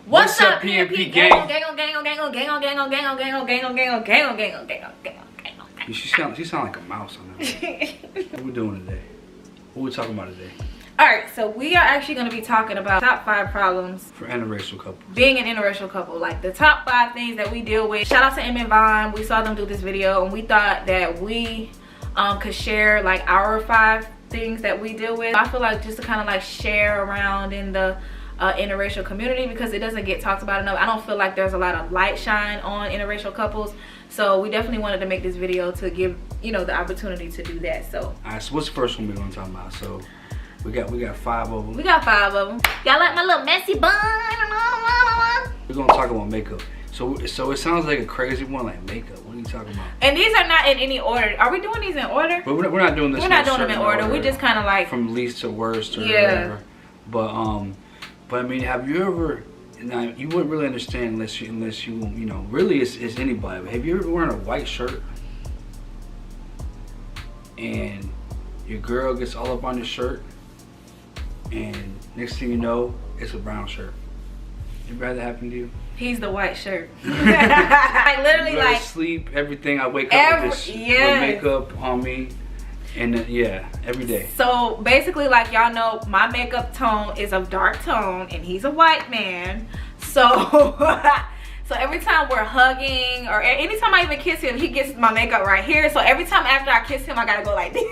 What's up, PMP gang? Gang on, gang on, gang on, gang on, gang on, gang on, gang on, gang on, gang on, gang on, gang on, gang on, gang on, gang on. She sound like a mouse on that. What we doing today? What we talking about today? Alright, so we are actually going to be talking about top 5 problems for interracial couples. Being an interracial couple, like the top 5 things that we deal with. Shout out to Em and Vaughn. We saw them do this video and we thought that we could share like our 5 things that we deal with. I feel like just to kind of like share around in the interracial community, because it doesn't get talked about enough. I don't feel like there's a lot of light shine on interracial couples, so we definitely wanted to make this video to give, you know, the opportunity to do that. So alright, so what's the first one we're gonna talk about? So we got 5 of them. We got 5 of them. Y'all like my little messy bun? We're gonna talk about makeup. So it sounds like a crazy one, like makeup. What are you talking about? And these are not in any order. Are we doing these in order? But we're not doing this. We're not doing them in order. We just kind of like from least to worst or whatever. But I mean, have you ever? Now you wouldn't really understand unless you know. Really, it's anybody. But have you ever worn a white shirt and your girl gets all up on your shirt, and next thing you know, it's a brown shirt? Ever had that happen to you? He's the white shirt. Like literally, like sleep, everything. I wake up with makeup on me. And yeah, every day. So basically, like y'all know, my makeup tone is a dark tone and he's a white man. So so every time we're hugging or anytime I even kiss him, he gets my makeup right here. So every time after I kiss him, I gotta go like this.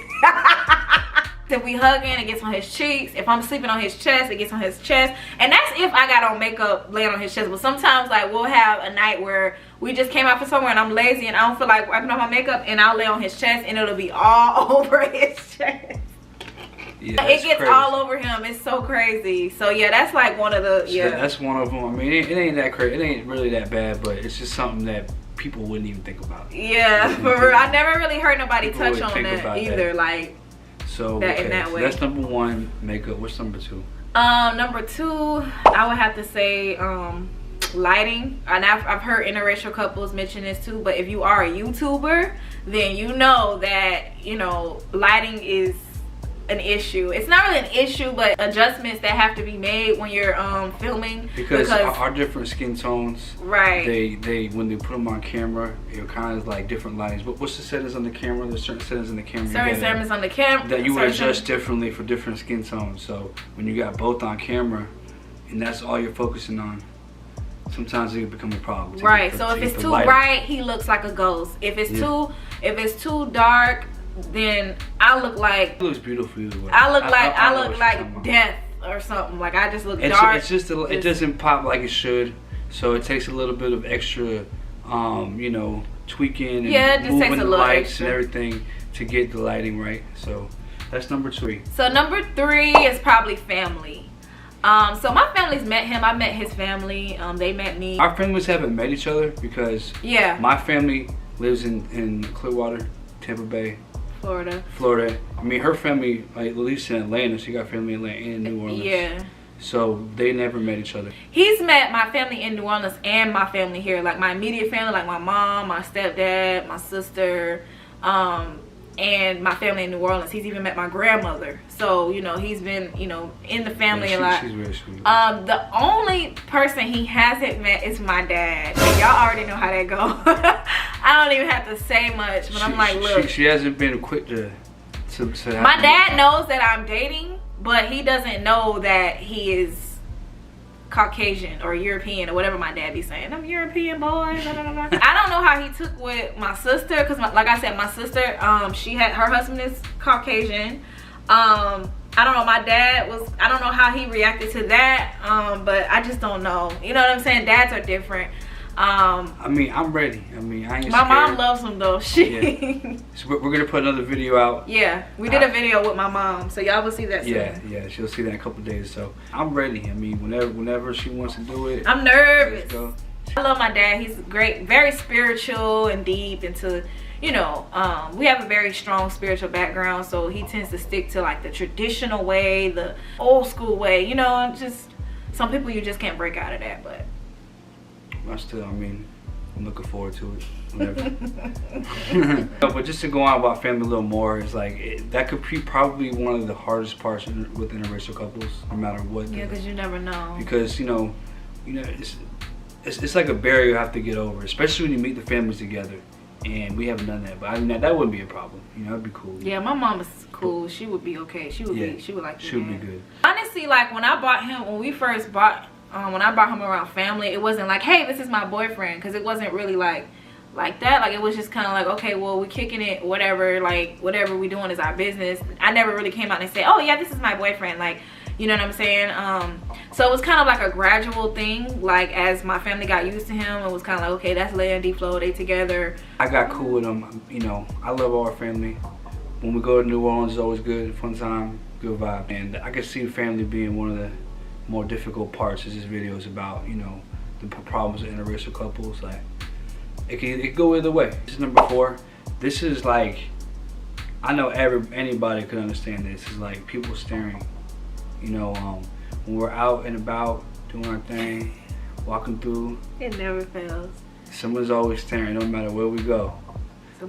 If we hugging, it gets on his cheeks. If I'm sleeping on his chest, it gets on his chest. And that's if I got on makeup laying on his chest. But sometimes like we'll have a night where we just came out for somewhere and I'm lazy and I don't feel like wiping off my makeup, and I'll lay on his chest and it'll be all over his chest. Yeah, it gets crazy. All over him. It's so crazy. So yeah, that's like one of the that's one of them. I mean, it ain't that crazy. It ain't really that bad, but it's just something that people wouldn't even think about. Yeah, for real. I never really heard nobody touch on that either. Like. So that in that way. That's number 1, makeup. What's number 2? Number 2, I would have to say lighting. And I've heard interracial couples mention this too, but if you are a YouTuber, then you know that, you know, lighting is an issue. It's not really an issue, but adjustments that have to be made when you're filming, because our different skin tones, right, they when they put them on camera, it kind of like different lightings. But what's the settings on the camera? There's certain settings on the camera, that you would adjust differently for different skin tones. So when you got both on camera and that's all you're focusing on, sometimes it can become a problem. Right. So if it's too bright, he looks like a ghost. If it's too dark, then I look like, it looks beautiful either way. I look like death or something. Like I just look dark. It's just it doesn't pop like it should. So it takes a little bit of extra, you know, tweaking and moving the lights and everything to get the lighting right. So that's number 2. So number 3 is probably family. So my family's met him. I met his family. They met me. Our families haven't met each other because my family lives in Clearwater, Tampa Bay, Florida. I mean, her family like lives in Atlanta. She got family in Atlanta and New Orleans. Yeah. So they never met each other. He's met my family in New Orleans and my family here, like my immediate family, like my mom, my stepdad, my sister, and my family in New Orleans. He's even met my grandmother. So, you know, he's been, you know, in the family a lot. She's really sweet. The only person he hasn't met is my dad. And y'all already know how that goes. I don't even have to say much, but I'm like, look. She hasn't been quick to my dad knows that I'm dating, but he doesn't know that he is Caucasian or European or whatever my dad be saying. I'm European, boy. I don't know how he took with my sister, because like I said, my sister, her husband is Caucasian. I don't know, my dad was, I don't know how he reacted to that, but I just don't know. You know what I'm saying? Dads are different. I mean, I'm ready. I mean, I ain't my scared. mom loves him though. So we're gonna put another video out. Yeah, we did a video with my mom, so y'all will see that soon. Yeah, she'll see that in a couple days. So I'm ready. I mean, whenever she wants to do it, I'm nervous. Let's go. I love my dad. He's great, very spiritual and deep into, you know, we have a very strong spiritual background, so he tends to stick to like the traditional way, the old school way, you know. Just some people, you just can't break out of that, but I mean, I'm looking forward to it whenever. But just to go on about family a little more, is like that could be probably one of the hardest parts with interracial couples, no matter what. Yeah, because you never know. Because, you know, you know, it's like a barrier you have to get over, especially when you meet the families together. And we haven't done that, but I mean that wouldn't be a problem. You know, it'd be cool. Yeah, my mom is cool. She would be okay. She would like. She would be good. Honestly, like when I bought him, when we first bought, when I brought him around family, it wasn't like, hey, this is my boyfriend, because it wasn't really like that. Like it was just kind of like, okay, well, we kicking it, whatever. Like whatever we doing is our business. I never really came out and said, oh yeah, this is my boyfriend. Like, you know what I'm saying? So it was kind of like a gradual thing. Like as my family got used to him, it was kind of like, okay, that's Layah and D-Phlo, they together. I got cool with them. You know, I love our family. When we go to New Orleans, it's always good, fun time, good vibe. And I can see family being one of the more difficult parts as this video is about. You know, the problems of interracial couples. Like it can go either way. This is number 4. This is like, I know anybody could understand this. It's like people staring. You know, when we're out and about doing our thing, walking through, it never fails. Someone's always staring, no matter where we go.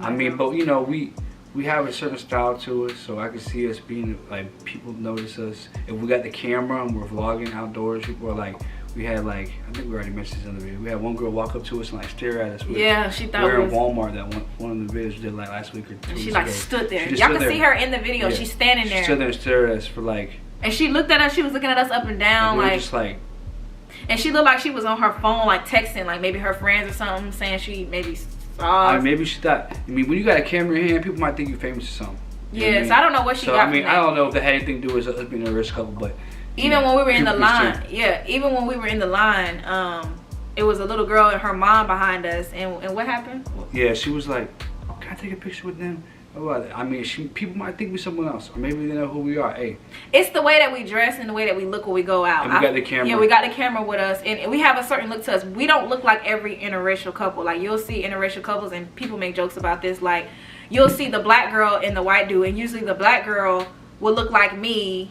I mean, but you know, we have a certain style to us, so I can see us being like, people notice us. If we got the camera and we're vlogging outdoors, people are like, we had like, I think we already mentioned this in the video. We had one girl walk up to us and like stare at us. Yeah, she thought we're in Walmart. That one of the videos we did like last week or 2 weeks ago. She like stood there. Y'all can see her in the video. Yeah. She's standing there. She stood there and stared at us for like. And she looked at us, she was looking at us up and down, and just like, and she looked like she was on her phone, like texting, like maybe her friends or something, saying she maybe saw us. Maybe she thought, I mean, when you got a camera in your hand, people might think you're famous or something. Yeah, so I don't know what she got. I mean, I don't know if that had anything to do with us being a rich couple, but even when we were in the line, even when we were in the line, it was a little girl and her mom behind us, and what happened? Yeah, she was like, can I take a picture with them? I mean, people might think we're someone else, or maybe they know who we are. Hey, it's the way that we dress and the way that we look when we go out. And we got the camera. Yeah, we got the camera with us, and we have a certain look to us. We don't look like every interracial couple. Like you'll see interracial couples, and people make jokes about this. Like you'll see the black girl and the white dude, and usually the black girl will look like me,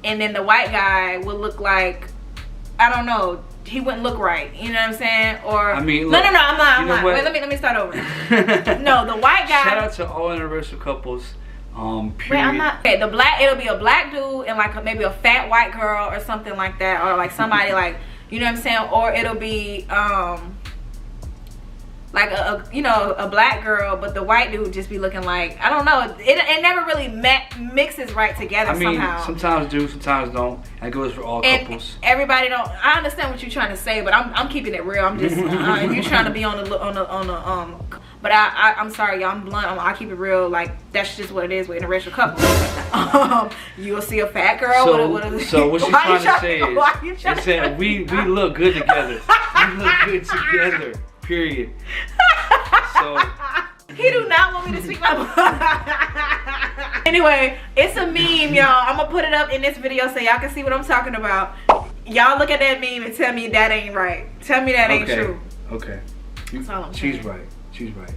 and then the white guy will look like, I don't know. He wouldn't look right, you know what I'm saying? Or I mean, look, no, I'm not. Wait, let me start over. No, the white guy. Shout out to all interracial couples. Period. Wait, I'm not. Okay, it'll be a black dude and like maybe a fat white girl or something like that, or like somebody like, you know what I'm saying? Or it'll be like a black girl, but the white dude just be looking like, I don't know. It never really mixes right together. I mean, somehow. Sometimes do, sometimes don't. That goes for all couples. Everybody don't. I understand what you're trying to say, but I'm keeping it real. I'm just if you're trying to be on the but I'm sorry, y'all. I'm blunt. I keep it real. Like that's just what it is with interracial couples. You'll see a fat girl. So what she's trying to say is that we look good together. We look good together. Period. So he do not want me to speak my mind. Anyway, it's a meme, y'all. I'm gonna put it up in this video so y'all can see what I'm talking about. Y'all look at that meme and tell me that ain't right. Tell me that ain't true. Okay. That's all I'm she's saying. right. She's right.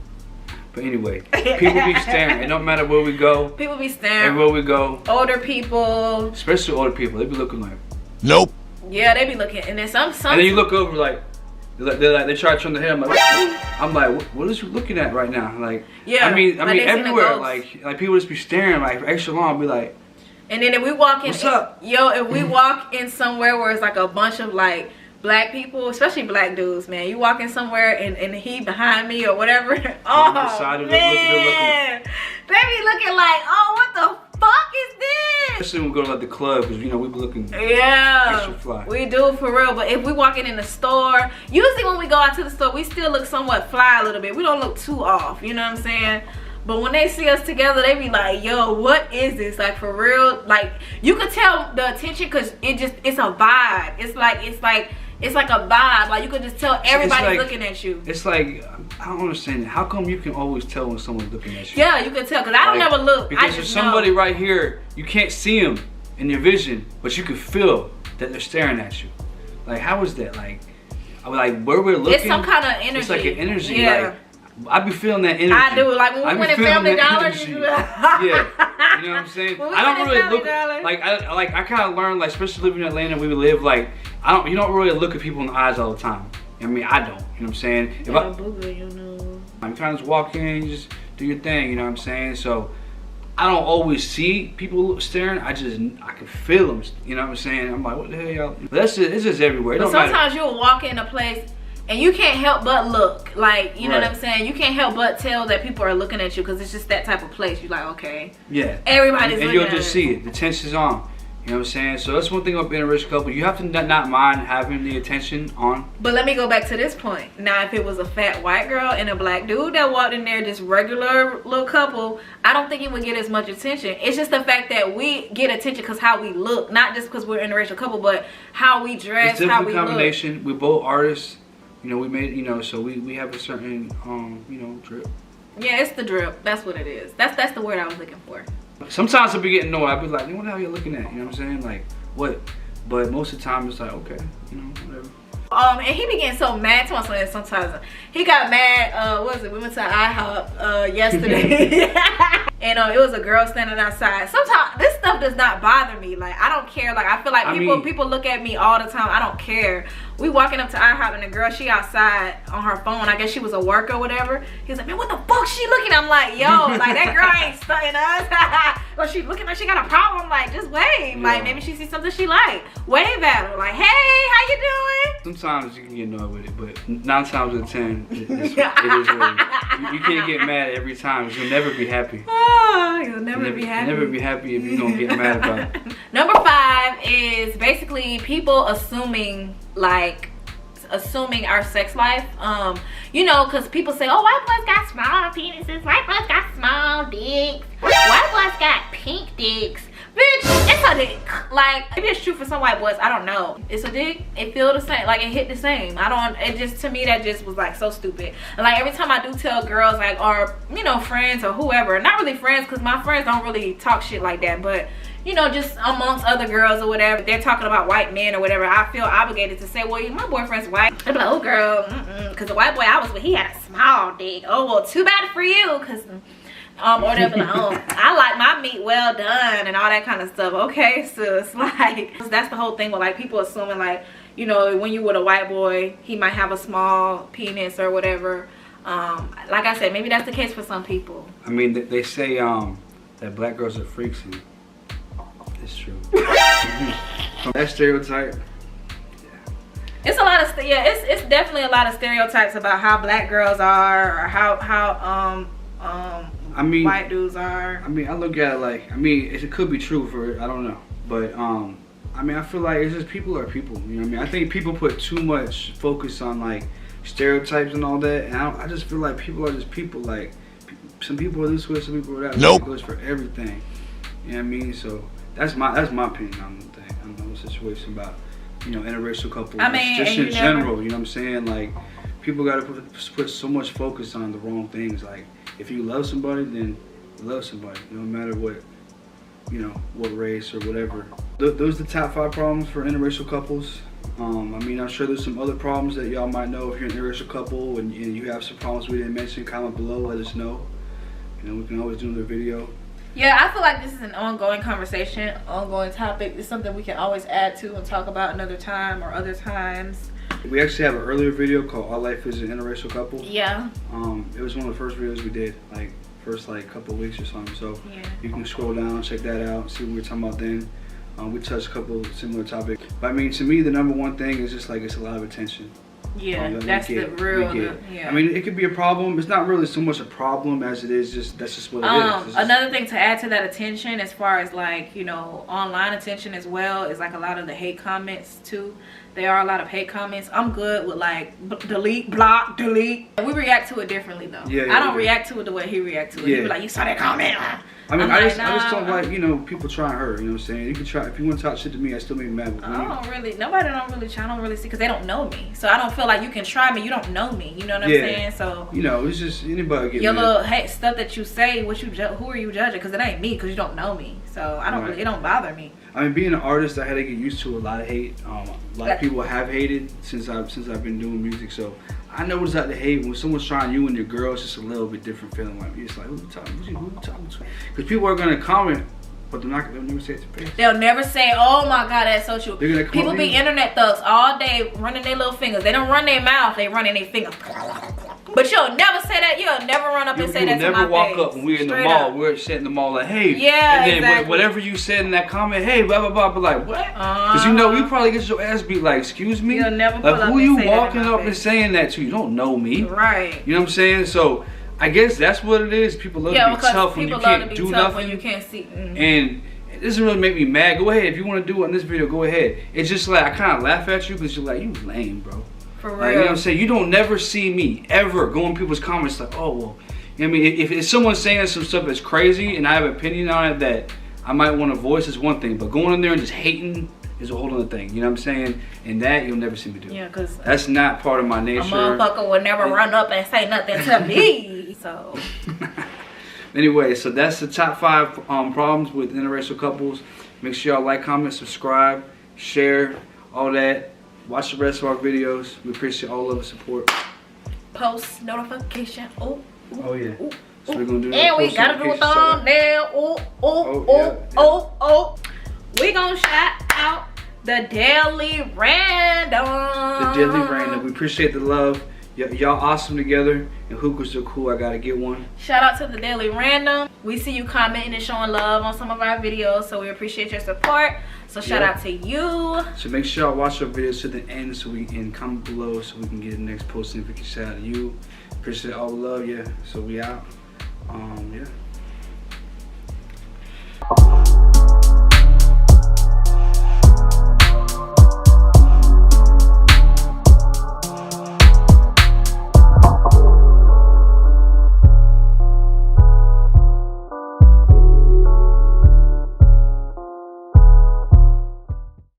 But anyway, people be staring. It don't matter where we go. People be staring. Everywhere we go. Older people. Especially older people. They be looking like. Nope. Yeah, they be looking, and then some. And then you look over like. They try to turn their head. I'm like, what is you looking at right now? Like, yeah. I mean, everywhere. Like people just be staring like extra long. Be like, and then if we walk in, what's up? Yo, if we walk in somewhere where it's like a bunch of like black people, especially black dudes, man. You walk in somewhere and he behind me or whatever. Oh man, they be looking like, oh, what the fuck is this? Especially when we go to like the club, because you know we be looking extra fly. We do for real. But if we walking in the store, usually when we go out to the store, we still look somewhat fly a little bit. We don't look too off, you know what I'm saying? But when they see us together, they be like, yo, what is this? Like for real, like you could tell the attention because it's a vibe. It's like a vibe. Like you could just tell everybody's looking at you. It's like, I don't understand it. How come you can always tell when someone's looking at you? Yeah, you can tell because I don't ever look. Because there's somebody right here, you can't see them in your vision, but you can feel that they're staring at you. Like how is that? Like where we're looking. It's some kind of energy. It's like an energy. Yeah. Like, I be feeling that energy. I do. Like when we went to Family Dollar. Yeah, you know what I'm saying. I don't really look like I kind of learned, like especially living in Atlanta, we would live like you don't really look at people in the eyes all the time. I mean, I don't. You know what I'm saying? If I'm kind of just walk in, you just do your thing. You know what I'm saying? So I don't always see people staring. I can feel them. You know what I'm saying? I'm like, what the hell, y'all? It's just everywhere. But sometimes you'll walk in a place and you can't help but look. Like, you know what I'm saying? You can't help but tell that people are looking at you because it's just that type of place. You're like, okay. Yeah. Everybody's looking at you. And you'll just see it. The tension's on. You know what I'm saying? So that's one thing about being a rich couple. You have to not mind having the attention on. But let me go back to this point. Now, if it was a fat white girl and a black dude that walked in there, just regular little couple, I don't think it would get as much attention. It's just the fact that we get attention because how we look. Not just because we're an interracial couple, but how we dress, how we combination. look. We're both artists. You know, we made, you know, so we have a certain, you know, drip. Yeah, it's the drip. That's what it is. That's the word I was looking for. Sometimes I'll be getting annoyed. I'll be like, what the hell are you looking at? You know what I'm saying? Like, what? But most of the time, it's like, okay, you know, whatever. And he be getting so mad to us sometimes. He got mad, what was it? We went to IHOP yesterday. And it was a girl standing outside. Sometimes this stuff does not bother me. Like, I don't care. Like, I feel like people look at me all the time. I don't care. We walking up to IHOP and the girl, she outside on her phone. I guess she was a worker or whatever. He's like, man, what the fuck she looking? I'm like, yo, like, that girl ain't stunting us. Or she looking like she got a problem. Like, just wave. Yeah. Like, maybe she sees something she like. Wave at her. Like, hey, how you doing? Sometimes you can get annoyed with it, but 9 times out of 10, it is what it is. You can't get mad every time. You'll never be happy. You'll never be happy. You'll never be happy if you don't get mad about it. Number 5 is basically people assuming our sex life. You know, because people say, oh, white boys got small penises, white boys got small dicks, white boys got pink dicks. Bitch, it's a dick. Like, maybe it's true for some white boys, I don't know. It's a dick. It feel the same. Like, it hit the same. It just, to me, that just was like so stupid. And like, every time I do tell girls, like, or, you know, friends or whoever, not really friends, because my friends don't really talk shit like that, but you know, just amongst other girls or whatever, they're talking about white men or whatever, I feel obligated to say, well, my boyfriend's white. They're like, oh girl, because the white boy I was with, he had a small dick. Oh, well, too bad for you, because or they'll be like, oh, I like my meat well done and all that kind of stuff. Okay, sis. Like, that's the whole thing with like people assuming like, you know, when you with a white boy, he might have a small penis or whatever. Like I said, maybe that's the case for some people. I mean, they say that black girls are freaks, and it's true. That stereotype. It's a lot of it's definitely a lot of stereotypes about how black girls are or how I mean, white dudes are. I mean, I look at it like, I mean, it could be true for, I don't know, but I mean, I feel like it's just people are people. You know what I mean? I think people put too much focus on like stereotypes and all that, and I just feel like people are just people. Like, some people are this way, some people are that way. Nope. It goes for everything. You know what I mean? So that's my opinion on the thing. I don't know the situation about, you know, interracial couples. I mean, just in general, you know what I'm saying? Like, people gotta put so much focus on the wrong things. Like, if you love somebody, then you love somebody, no matter what, you know, what race or whatever. Those are the top 5 problems for interracial couples. I mean, I'm sure there's some other problems that y'all might know if you're an interracial couple and you have some problems we didn't mention. Comment below, let us know. You know, we can always do another video. Yeah, I feel like this is an ongoing conversation, ongoing topic. It's something we can always add to and talk about another time or other times. We actually have an earlier video called Our Life is an Interracial Couple. Yeah. It was one of the first videos we did, like first couple of weeks or something. So yeah, you can scroll down, check that out, see what we were talking about then. We touched a couple of similar topics. But I mean, to me, the number one thing is just like, it's a lot of attention. Yeah, that's the real, yeah. I mean, it could be a problem. It's not really so much a problem as it is just, that's just what it is. Another thing to add to that attention, as far as like, you know, online attention as well, is like a lot of the hate comments too. There are a lot of hate comments. I'm good with like delete, block, delete. We react to it differently though. Yeah, I don't react to it the way he react to it. Yeah. He be like, you saw that comment? I mean, I just don't like, you know, people trying her. You know what I'm saying? You can try, if you want to talk shit to me, I still make me mad. But I don't really try. I don't really see, because they don't know me. So I don't feel like you can try me. You don't know me. You know what I'm saying? So, you know, it's just anybody get your little hate stuff that you say. Who are you judging? Because it ain't me. Because you don't know me. So I don't really. It don't bother me. I mean, being an artist, I had to get used to a lot of hate. A lot of people have hated since I've been doing music. So I know what's out to hate. When someone's trying you and your girl, it's just a little bit different feeling. Like, it's like, who you talking to? Because people are gonna comment, but they'll never say it to face. They'll never say, oh my God, that's so true. People be internet thugs all day running their little fingers. They don't run their mouth, they run in their fingers. But you'll never say that. You'll never run up and say that to my face. You'll never walk up when we're in the mall. We're sitting in the mall like, hey. Yeah, and then whatever you said in that comment, hey, blah, blah, blah. But like, what? Because you know, you probably get your ass beat like, excuse me? You'll never pull like, up who you and say walking that up and saying that to? You don't know me. Right. You know what I'm saying? So, I guess that's what it is. People love to be tough when you can't do nothing. When you can't see. And it doesn't really make me mad. Go ahead. If you want to do it in this video, go ahead. It's just like, I kind of laugh at you because you're like, you lame, bro. For real. Like, you know what I'm saying? You don't never see me ever go in people's comments like, oh, well, you know what I mean? If someone's saying some stuff that's crazy and I have an opinion on it that I might want to voice is one thing, but going in there and just hating is a whole other thing. You know what I'm saying? And that you'll never see me do. Yeah, because that's not part of my nature. A motherfucker would never run up and say nothing to me. So. Anyway, so that's the top 5 problems with interracial couples. Make sure y'all like, comment, subscribe, share, all that. Watch the rest of our videos. We appreciate all of the support. Post notification. Oh yeah. Ooh, so we're gonna do that. And we gotta do a thumbnail. We gonna shout out the Daily Random. The Daily Random. We appreciate the love. Y'all awesome together. And hookahs are cool. I gotta get one. Shout out to the Daily Random. We see you commenting and showing love on some of our videos, so we appreciate your support. So shout out to you. So make sure y'all watch our videos to the end so we can comment below so we can get the next post and we can shout out to you. Appreciate all the love, yeah. So we out. Yeah.